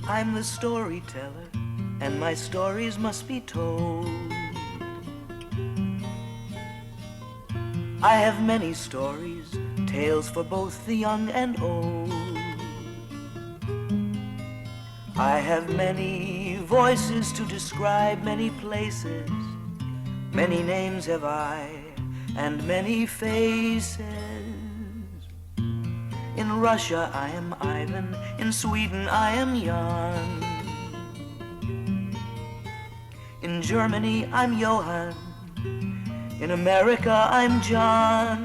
I'm the storyteller, and my stories must be told. I have many stories, tales for both the young and old. I have many voices to describe many places. Many names have I, and many faces. In Russia I am Ivan, in Sweden I am Jan. In Germany I'm Johann, in America I'm John.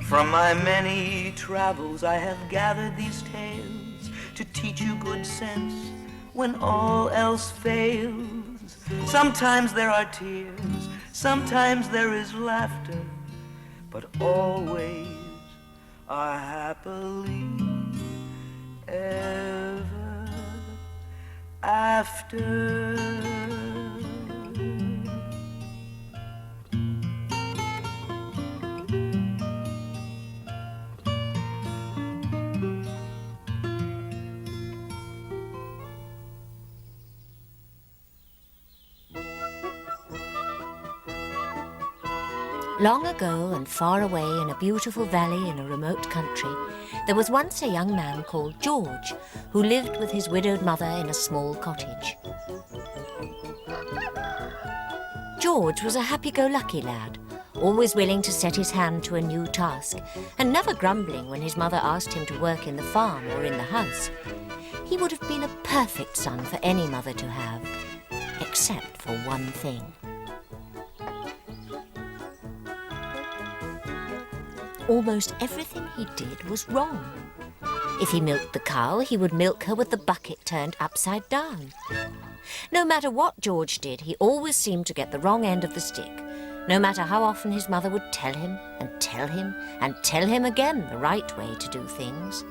From my many travels I have gathered these tales to teach you good sense when all else fails. Sometimes there are tears, sometimes there is laughter, but always are happily ever after. Long ago and far away in a beautiful valley in a remote country, there was once a young man called George who lived with his widowed mother in a small cottage. George was a happy-go-lucky lad, always willing to set his hand to a new task and never grumbling when his mother asked him to work in the farm or in the house. He would have been a perfect son for any mother to have, except for one thing. Almost everything he did was wrong. If he milked the cow, he would milk her with the bucket turned upside down. No matter what George did, he always seemed to get the wrong end of the stick, no matter how often his mother would tell him and tell him and tell him again the right way to do things.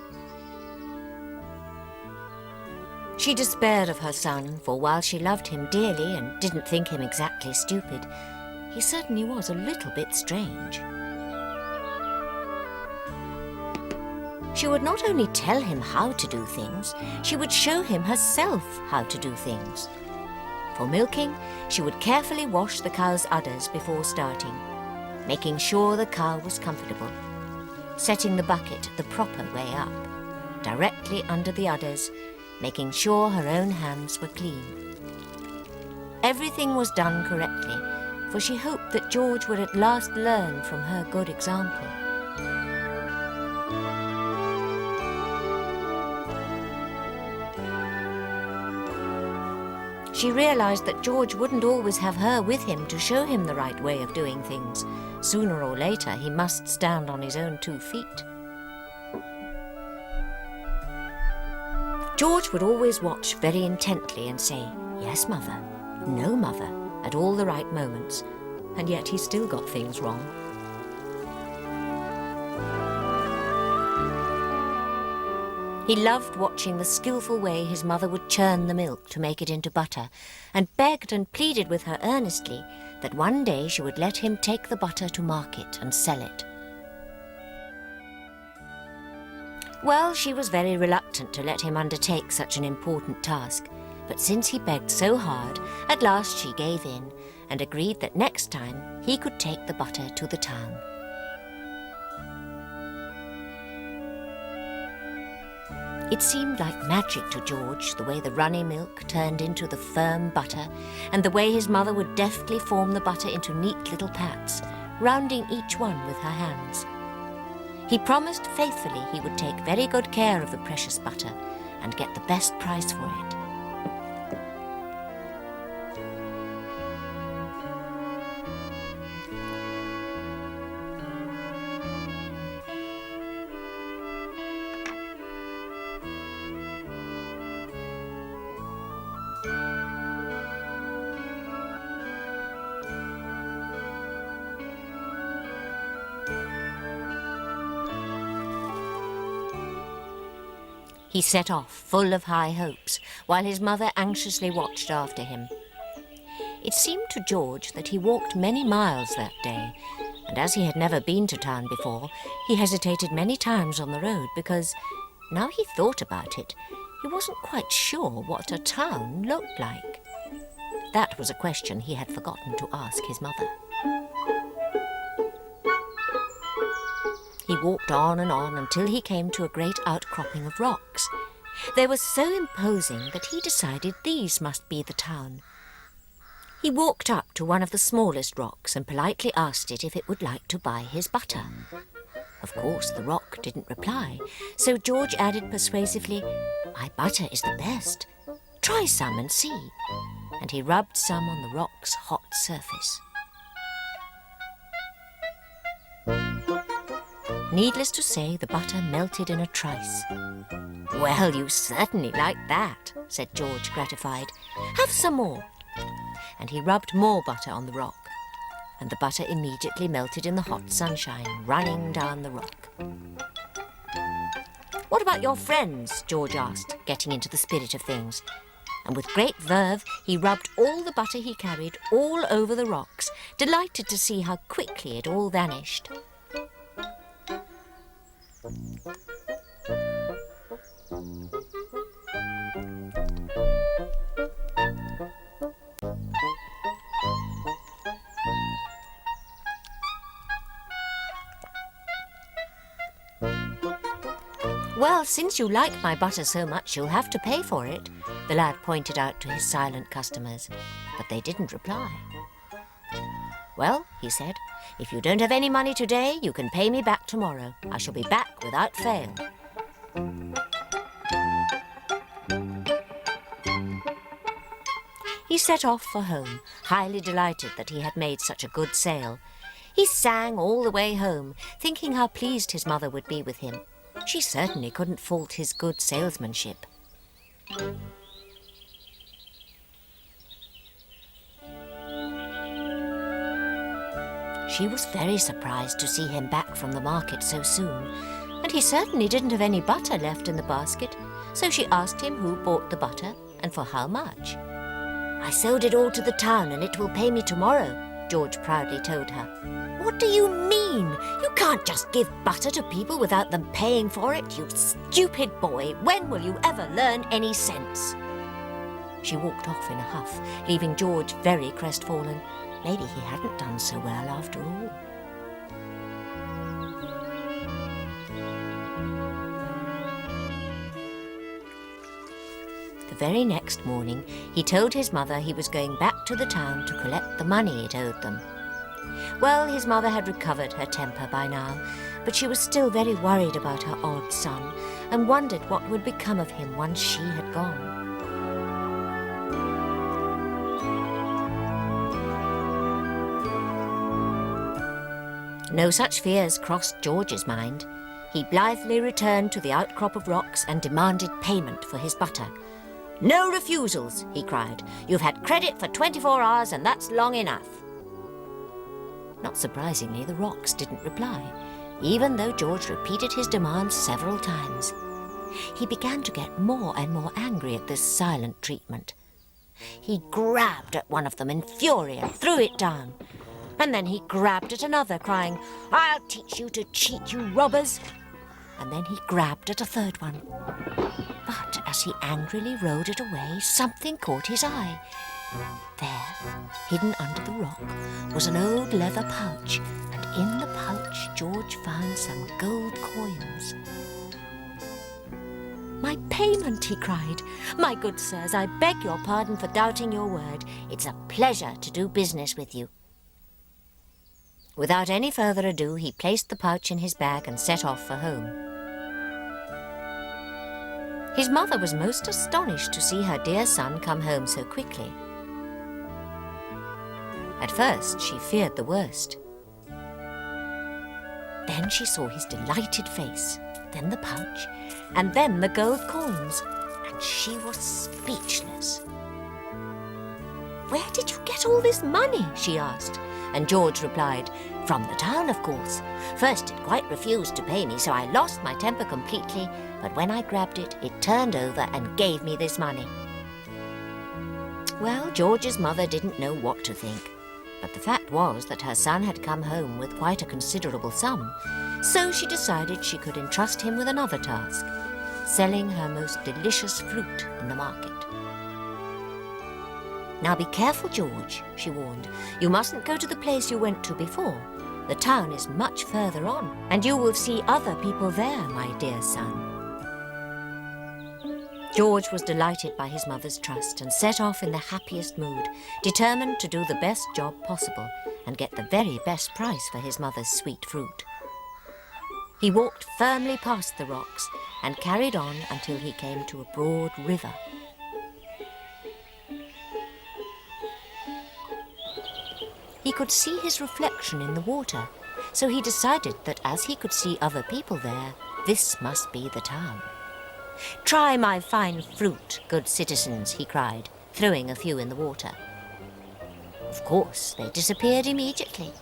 She despaired of her son, for while she loved him dearly and didn't think him exactly stupid, he certainly was a little bit strange. She would not only tell him how to do things, she would show him herself how to do things. For milking, she would carefully wash the cow's udders before starting, making sure the cow was comfortable, setting the bucket the proper way up, directly under the udders, making sure her own hands were clean. Everything was done correctly, for she hoped that George would at last learn from her good example. She realized that George wouldn't always have her with him to show him the right way of doing things. Sooner or later, he must stand on his own 2 feet. George would always watch very intently and say, "Yes, mother," "No, mother," at all the right moments, and yet he still got things wrong. He loved watching the skillful way his mother would churn the milk to make it into butter, and begged and pleaded with her earnestly that one day she would let him take the butter to market and sell it. Well, she was very reluctant to let him undertake such an important task, but since he begged so hard, at last she gave in and agreed that next time he could take the butter to the town. It seemed like magic to George, the way the runny milk turned into the firm butter, and the way his mother would deftly form the butter into neat little pats, rounding each one with her hands. He promised faithfully he would take very good care of the precious butter and get the best price for it. He set off, full of high hopes, while his mother anxiously watched after him. It seemed to George that he walked many miles that day, and as he had never been to town before, he hesitated many times on the road because Now he thought about it, he wasn't quite sure what a town looked like. That was a question he had forgotten to ask his mother. He walked on and on until he came to a great outcropping of rocks. They were so imposing that he decided these must be the town. He walked up to one of the smallest rocks and politely asked it if it would like to buy his butter. Of course, the rock didn't reply, so George added persuasively, "My butter is the best. Try some and see." And he rubbed some on the rock's hot surface. Needless to say, the butter melted in a trice. "Well, you certainly like that," said George, gratified. "Have some more." And he rubbed more butter on the rock, and the butter immediately melted in the hot sunshine, running down the rock. "What about your friends?" George asked, getting into the spirit of things. And with great verve, he rubbed all the butter he carried all over the rocks, delighted to see how quickly it all vanished. "Well, since you like my butter so much, you'll have to pay for it," the lad pointed out to his silent customers, but they didn't reply. "Well," he said, "if you don't have any money today, you can pay me back tomorrow. I shall be back without fail." He set off for home, highly delighted that he had made such a good sale. He sang all the way home, thinking how pleased his mother would be with him. She certainly couldn't fault his good salesmanship. She was very surprised to see him back from the market so soon, and he certainly didn't have any butter left in the basket, so she asked him who bought the butter and for how much. "I sold it all to the town and it will pay me tomorrow," George proudly told her. "What do you mean? You can't just give butter to people without them paying for it, you stupid boy. When will you ever learn any sense?" She walked off in a huff, leaving George very crestfallen. Maybe he hadn't done so well after all. The very next morning, he told his mother he was going back to the town to collect the money it owed them. Well, his mother had recovered her temper by now, but she was still very worried about her odd son and wondered what would become of him once she had gone. No such fears crossed George's mind. He blithely returned to the outcrop of rocks and demanded payment for his butter. "No refusals," he cried. "You've had credit for 24 hours and that's long enough." Not surprisingly, the rocks didn't reply, even though George repeated his demands several times. He began to get more and more angry at this silent treatment. He grabbed at one of them in fury and threw it down. And then he grabbed at another, crying, "I'll teach you to cheat, you robbers!" And then he grabbed at a third one. But as he angrily rolled it away, something caught his eye. There, hidden under the rock, was an old leather pouch, and in the pouch George found some gold coins. "My payment," he cried. "My good sirs, I beg your pardon for doubting your word. It's a pleasure to do business with you." Without any further ado, he placed the pouch in his bag and set off for home. His mother was most astonished to see her dear son come home so quickly. At first, she feared the worst. Then she saw his delighted face, then the pouch, and then the gold coins, and she was speechless. "Where did you get all this money?" she asked, and George replied, "From the town, of course. First, it quite refused to pay me, so I lost my temper completely, but when I grabbed it, it turned over and gave me this money." Well, George's mother didn't know what to think, but the fact was that her son had come home with quite a considerable sum, so she decided she could entrust him with another task. selling her most delicious fruit in the market. "Now be careful, George," she warned. "You mustn't go to the place you went to before. The town is much further on, and you will see other people there, my dear son." George was delighted by his mother's trust and set off in the happiest mood, determined to do the best job possible and get the very best price for his mother's sweet fruit. He walked firmly past the rocks and carried on until he came to a broad river. He could see his reflection in the water, so he decided that as he could see other people there, this must be the town. "Try my fine fruit, good citizens," he cried, throwing a few in the water. Of course, they disappeared immediately.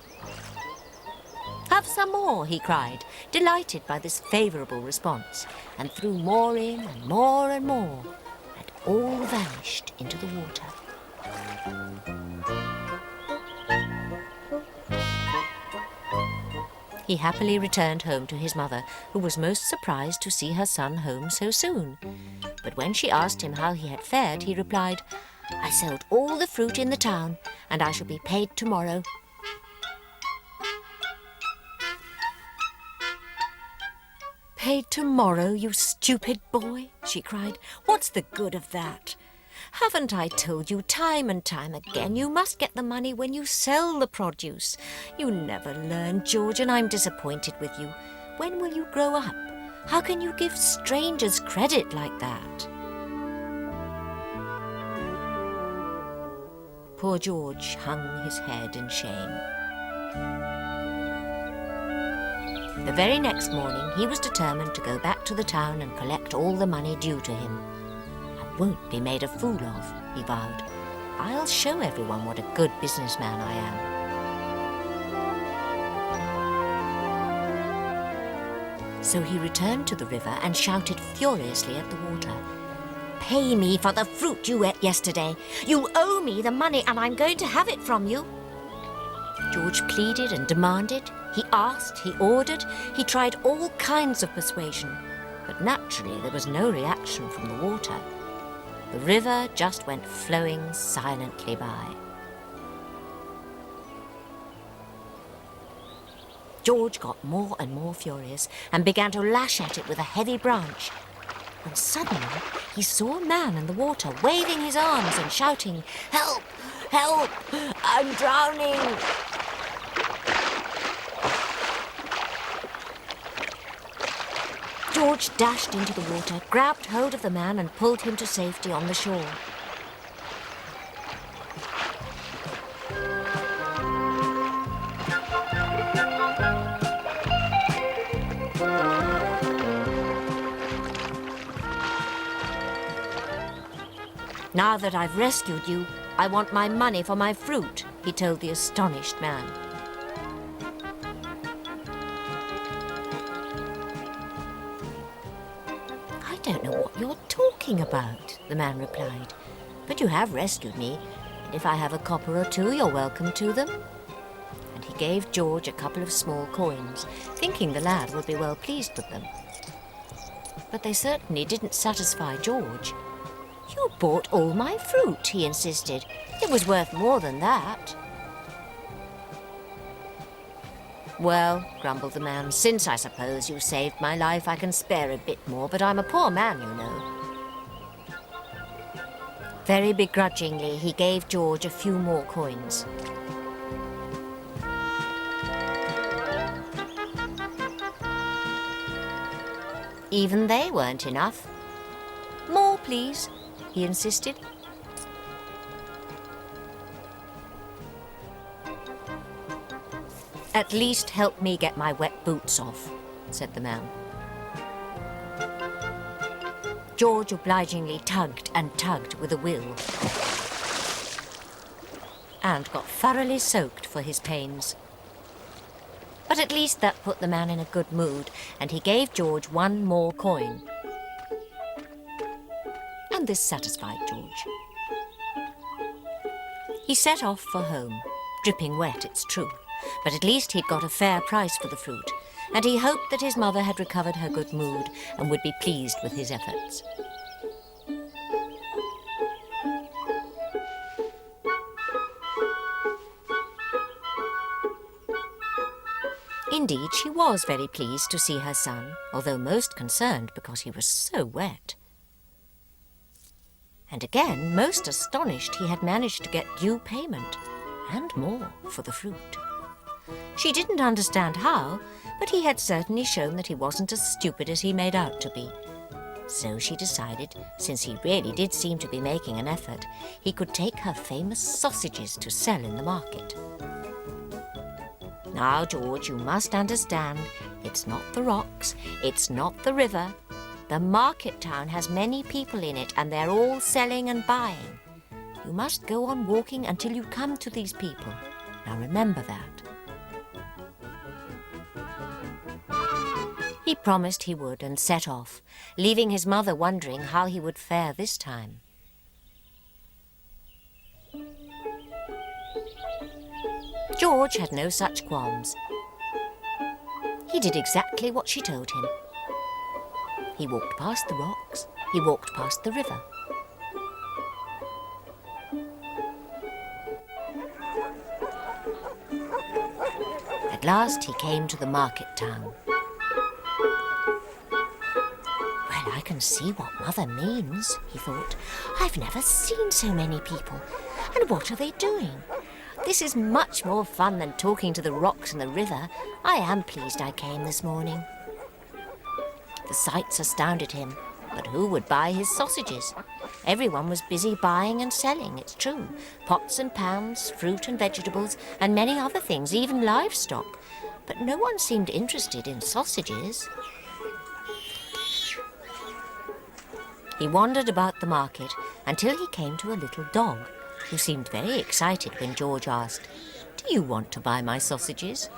"Have some more," he cried, delighted by this favourable response, and threw more in and more, and all vanished into the water. He happily returned home to his mother, who was most surprised to see her son home so soon. But when she asked him how he had fared, he replied, "I sold all the fruit in the town, and I shall be paid tomorrow." "Paid tomorrow, you stupid boy," she cried. "What's the good of that? Haven't I told you time and time again you must get the money when you sell the produce? You never learn, George, and I'm disappointed with you. When will you grow up? How can you give strangers credit like that?" Poor George hung his head in shame. The very next morning he was determined to go back to the town and collect all the money due to him. "I won't be made a fool of," he vowed. "I'll show everyone what a good businessman I am." So he returned to the river and shouted furiously at the water, "Pay me for the fruit you ate yesterday. You owe me the money and I'm going to have it from you." George pleaded and demanded. He asked, he ordered, he tried all kinds of persuasion, but naturally there was no reaction from the water. The river just went flowing silently by. George got more and more furious and began to lash at it with a heavy branch. When suddenly he saw a man in the water waving his arms and shouting, "Help! Help! I'm drowning!" George dashed into the water, grabbed hold of the man and pulled him to safety on the shore. "Now that I've rescued you, I want my money for my fruit," he told the astonished man. "I don't know what you're talking about," the man replied. "But you have rescued me, and if I have a copper or two, you're welcome to them." And he gave George a couple of small coins, thinking the lad would be well pleased with them. But they certainly didn't satisfy George. "You bought all my fruit," he insisted. "It was worth more than that." "Well," grumbled the man, "since I suppose you saved my life, I can spare a bit more, but I'm a poor man, you know." Very begrudgingly, he gave George a few more coins. Even they weren't enough. "More, please," he insisted. "At least help me get my wet boots off," said the man. George obligingly tugged and tugged with a will, and got thoroughly soaked for his pains. But at least that put the man in a good mood, and he gave George one more coin. And this satisfied George. He set off for home, dripping wet, it's true, but at least he'd got a fair price for the fruit, and he hoped that his mother had recovered her good mood and would be pleased with his efforts. Indeed, she was very pleased to see her son, although most concerned because he was so wet. And again, most astonished he had managed to get due payment, and more, for the fruit. She didn't understand how, but he had certainly shown that he wasn't as stupid as he made out to be. So she decided, since he really did seem to be making an effort, he could take her famous sausages to sell in the market. Now, George, you must understand, it's not the rocks, it's not the river. The market town has many people in it, and they're all selling and buying. You must go on walking until you come to these people. Now remember that. He promised he would and set off, leaving his mother wondering how he would fare this time. George had no such qualms. He did exactly what she told him. He walked past the rocks, he walked past the river. At last he came to the market town. Well, I can see what Mother means, he thought. I've never seen so many people. And what are they doing? This is much more fun than talking to the rocks and the river. I am pleased I came this morning. The sights astounded him, but who would buy his sausages? Everyone was busy buying and selling, it's true. Pots and pans, fruit and vegetables, and many other things, even livestock. But no one seemed interested in sausages. He wandered about the market until he came to a little dog, who seemed very excited when George asked, "Do you want to buy my sausages?"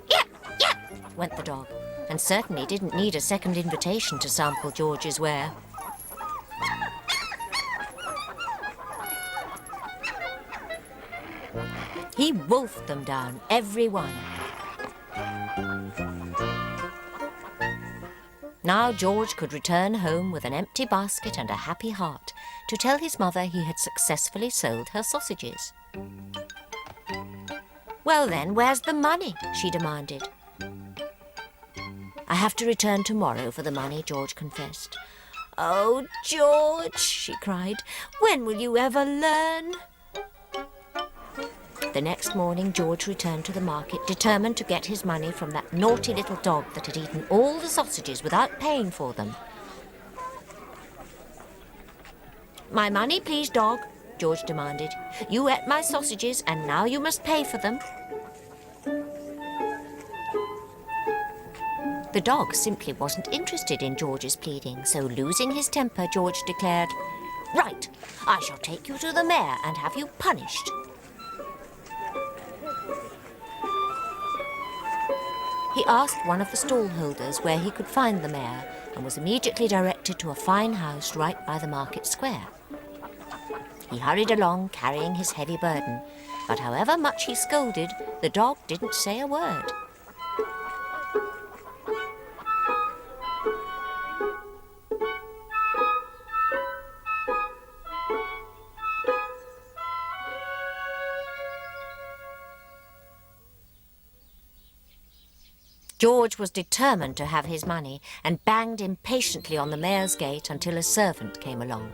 "Yep, yep," went the dog, and certainly didn't need a second invitation to sample George's ware. He wolfed them down, every one. Now George could return home with an empty basket and a happy heart to tell his mother he had successfully sold her sausages. "Well then, where's the money?" she demanded. "I have to return tomorrow for the money," George confessed. "Oh, George," she cried, "when will you ever learn?" The next morning, George returned to the market, determined to get his money from that naughty little dog that had eaten all the sausages without paying for them. "My money, please, dog," George demanded. "You ate my sausages, and now you must pay for them." The dog simply wasn't interested in George's pleading, so losing his temper, George declared, "Right, I shall take you to the mayor and have you punished." He asked one of the stall-holders where he could find the mayor and was immediately directed to a fine house right by the market square. He hurried along carrying his heavy burden, but however much he scolded, the dog didn't say a word. George was determined to have his money and banged impatiently on the mayor's gate until a servant came along.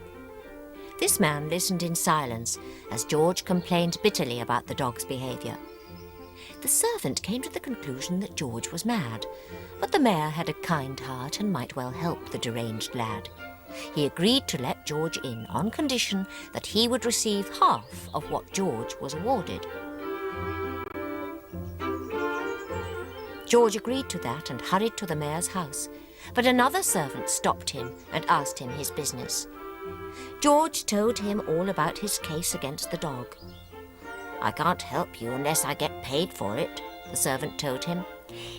This man listened in silence as George complained bitterly about the dog's behaviour. The servant came to the conclusion that George was mad, but the mayor had a kind heart and might well help the deranged lad. He agreed to let George in on condition that he would receive half of what George was awarded. George agreed to that and hurried to the mayor's house, but another servant stopped him and asked him his business. George told him all about his case against the dog. "I can't help you unless I get paid for it," the servant told him.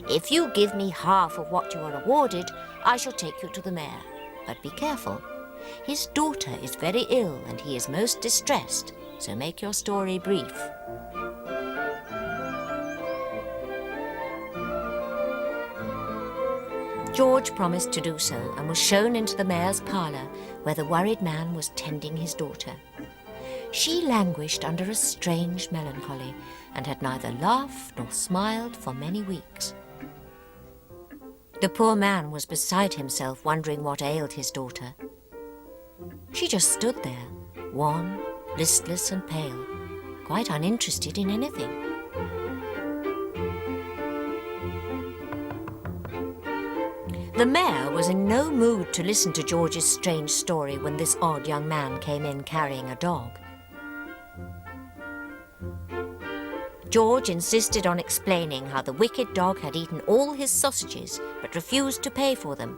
"If you give me half of what you are awarded, I shall take you to the mayor. But be careful. His daughter is very ill and he is most distressed, so make your story brief." George promised to do so and was shown into the mayor's parlour where the worried man was tending his daughter. She languished under a strange melancholy and had neither laughed nor smiled for many weeks. The poor man was beside himself, wondering what ailed his daughter. She just stood there, wan, listless and pale, quite uninterested in anything. The mayor was in no mood to listen to George's strange story when this odd young man came in carrying a dog. George insisted on explaining how the wicked dog had eaten all his sausages but refused to pay for them.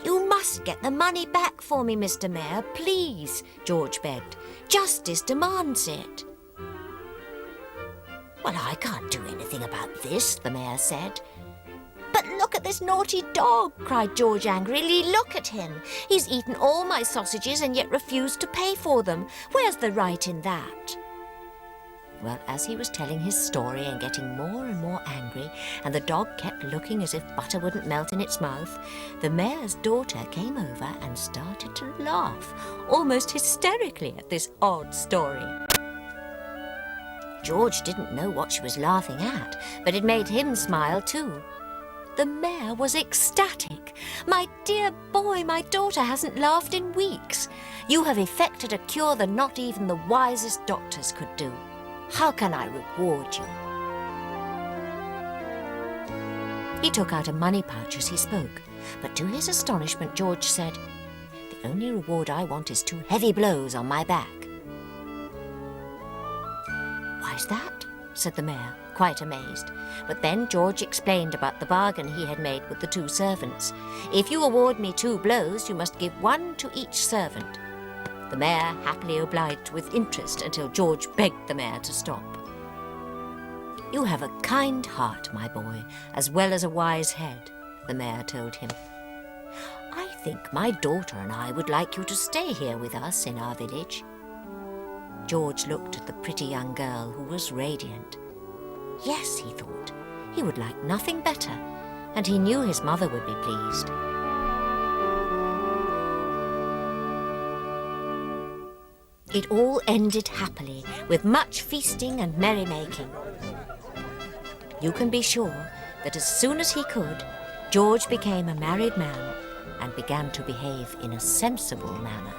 "You must get the money back for me, Mr. Mayor, please," George begged. "Justice demands it." "Well, I can't do anything about this," the mayor said. "But look at this naughty dog," cried George angrily. "Look at him. He's eaten all my sausages and yet refused to pay for them. Where's the right in that?" Well, as he was telling his story and getting more and more angry, and the dog kept looking as if butter wouldn't melt in its mouth, the mayor's daughter came over and started to laugh, almost hysterically, at this odd story. George didn't know what she was laughing at, but it made him smile too. The mayor was ecstatic. "My dear boy, my daughter hasn't laughed in weeks. You have effected a cure that not even the wisest doctors could do. How can I reward you?" He took out a money pouch as he spoke, but to his astonishment, George said, "The only reward I want is 2 heavy blows on my back." "Why's that?" said the mayor, quite amazed. But then George explained about the bargain he had made with the 2 servants. "If you award me 2 blows, you must give 1 to each servant." The mayor happily obliged with interest until George begged the mayor to stop. "You have a kind heart, my boy, as well as a wise head," the mayor told him. "I think my daughter and I would like you to stay here with us in our village." George looked at the pretty young girl who was radiant. Yes, he thought, he would like nothing better, and he knew his mother would be pleased. It all ended happily, with much feasting and merrymaking. You can be sure that as soon as he could, George became a married man and began to behave in a sensible manner.